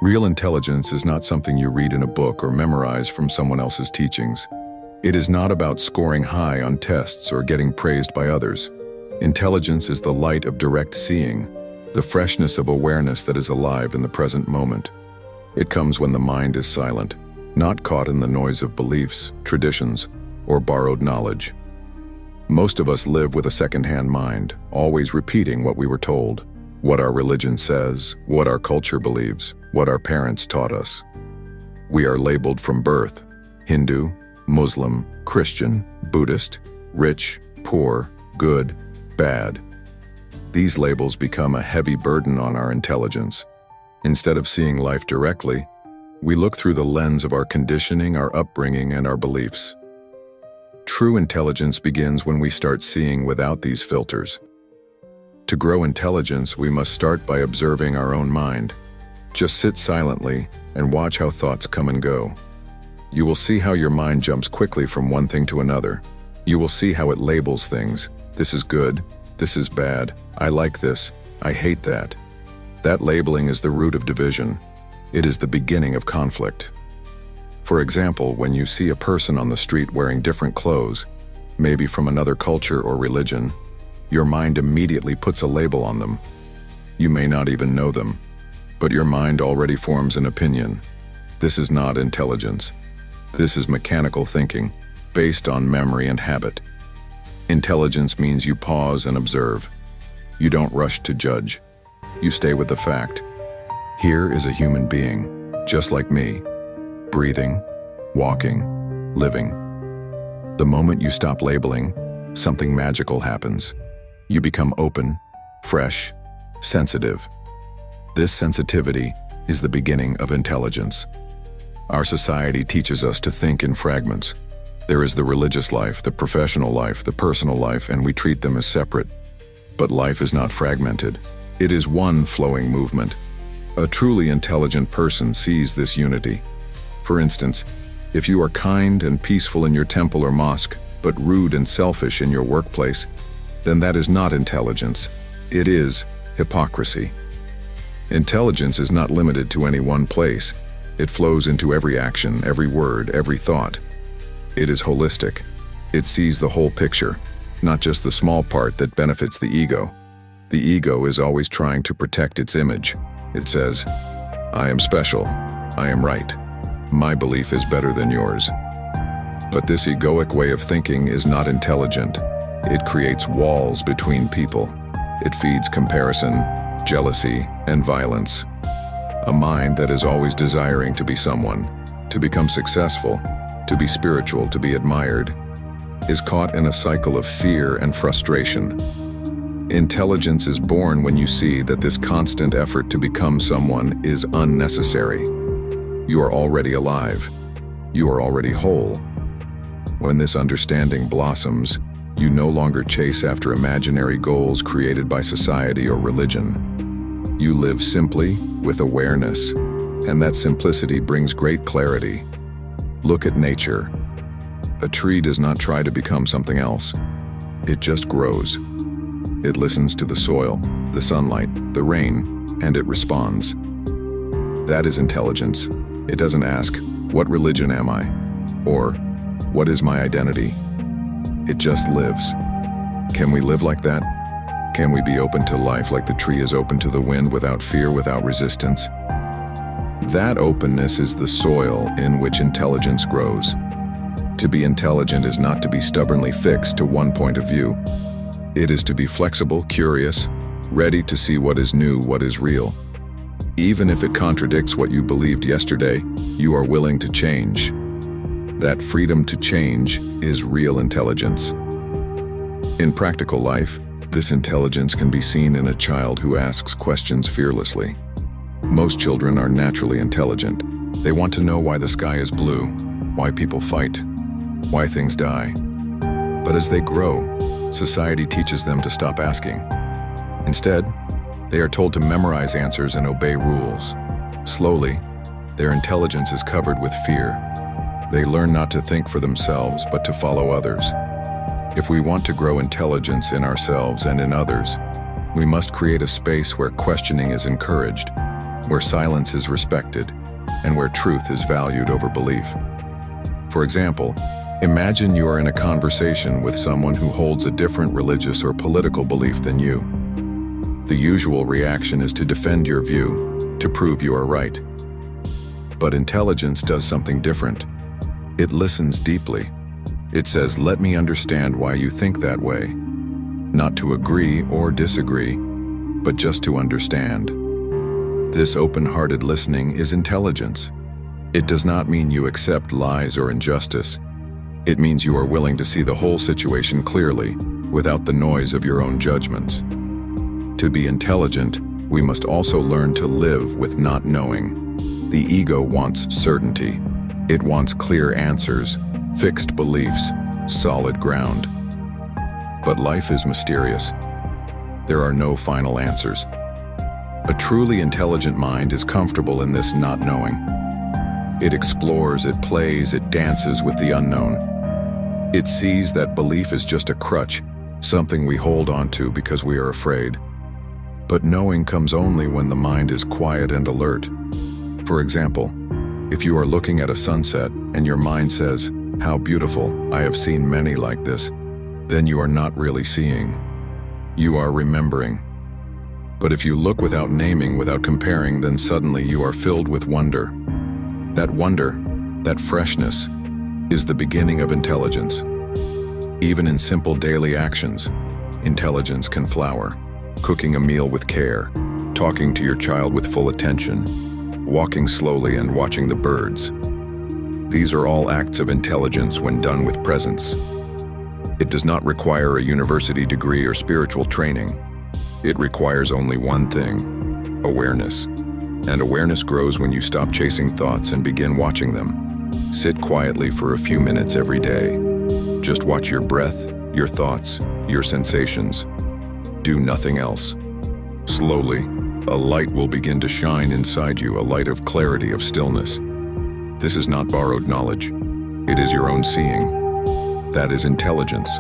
Real intelligence is not something you read in a book or memorize from someone else's teachings. It is not about scoring high on tests or getting praised by others. Intelligence is the light of direct seeing, the freshness of awareness that is alive in the present moment. It comes when the mind is silent, not caught in the noise of beliefs, traditions, or borrowed knowledge. Most of us live with a second-hand mind, always repeating what we were told, what our religion says, what our culture believes, what our parents taught us. We are labeled from birth: Hindu, Muslim, Christian, Buddhist, rich, poor, good, bad. These labels become a heavy burden on our intelligence. Instead of seeing life directly, we look through the lens of our conditioning, our upbringing, and our beliefs. True intelligence begins when we start seeing without these filters. To grow intelligence, we must start by observing our own mind. Just sit silently and watch how thoughts come and go. You will see how your mind jumps quickly from one thing to another. You will see how it labels things. This is good, this is bad, I like this, I hate that. That labeling is the root of division. It is the beginning of conflict. For example, when you see a person on the street wearing different clothes, maybe from another culture or religion, your mind immediately puts a label on them. You may not even know them, but your mind already forms an opinion. This is not intelligence. This is mechanical thinking, based on memory and habit. Intelligence means you pause and observe. You don't rush to judge. You stay with the fact. Here is a human being, just like me, breathing, walking, living. The moment you stop labeling, something magical happens. You become open, fresh, sensitive. This sensitivity is the beginning of intelligence. Our society teaches us to think in fragments. There is the religious life, the professional life, the personal life, and we treat them as separate. But life is not fragmented. It is one flowing movement. A truly intelligent person sees this unity. For instance, if you are kind and peaceful in your temple or mosque, but rude and selfish in your workplace, then that is not intelligence. It is hypocrisy. Intelligence is not limited to any one place. It flows into every action, every word, every thought. It is holistic. It sees the whole picture, not just the small part that benefits the ego. The ego is always trying to protect its image. It says, I am special. I am right. My belief is better than yours. But this egoic way of thinking is not intelligent. It creates walls between people. It feeds comparison, jealousy, and violence. A mind that is always desiring to be someone, to become successful, to be spiritual, to be admired, is caught in a cycle of fear and frustration. Intelligence is born when you see that this constant effort to become someone is unnecessary. You are already alive. You are already whole. When this understanding blossoms, you no longer chase after imaginary goals created by society or religion. You live simply, with awareness, and that simplicity brings great clarity. Look at nature. A tree does not try to become something else. It just grows. It listens to the soil, the sunlight, the rain, and it responds. That is intelligence. It doesn't ask, what religion am I? Or, what is my identity? It just lives. Can we live like that? Can we be open to life like the tree is open to the wind, without fear, without resistance? That openness is the soil in which intelligence grows. To be intelligent is not to be stubbornly fixed to one point of view. It is to be flexible, curious, ready to see what is new, what is real. Even if it contradicts what you believed yesterday, you are willing to change. That freedom to change is real intelligence. In practical life, this intelligence can be seen in a child who asks questions fearlessly. Most children are naturally intelligent. They want to know why the sky is blue, why people fight, why things die. But as they grow, society teaches them to stop asking. Instead, they are told to memorize answers and obey rules. Slowly, their intelligence is covered with fear. They learn not to think for themselves, but to follow others. If we want to grow intelligence in ourselves and in others, we must create a space where questioning is encouraged, where silence is respected, and where truth is valued over belief. For example, imagine you are in a conversation with someone who holds a different religious or political belief than you. The usual reaction is to defend your view, to prove you are right. But intelligence does something different. It listens deeply. It says, "Let me understand why you think that way." Not to agree or disagree, but just to understand. This open-hearted listening is intelligence. It does not mean you accept lies or injustice. It means you are willing to see the whole situation clearly, without the noise of your own judgments. To be intelligent, we must also learn to live with not knowing. The ego wants certainty. It wants clear answers, fixed beliefs, solid ground. But life is mysterious. There are no final answers. A truly intelligent mind is comfortable in this not knowing. It explores, it plays, it dances with the unknown. It sees that belief is just a crutch, something we hold onto because we are afraid. But knowing comes only when the mind is quiet and alert. For example, if you are looking at a sunset and your mind says, "How beautiful, I have seen many like this," then you are not really seeing. You are remembering. But if you look without naming, without comparing, then suddenly you are filled with wonder. That wonder, that freshness, is the beginning of intelligence. Even in simple daily actions, intelligence can flower. Cooking a meal with care, talking to your child with full attention, walking slowly and watching the birds. These are all acts of intelligence when done with presence. It does not require a university degree or spiritual training. It requires only one thing: awareness. And awareness grows when you stop chasing thoughts and begin watching them. Sit quietly for a few minutes every day. Just watch your breath, your thoughts, your sensations. Do nothing else. Slowly, a light will begin to shine inside you, a light of clarity, of stillness. This is not borrowed knowledge. It is your own seeing. That is intelligence.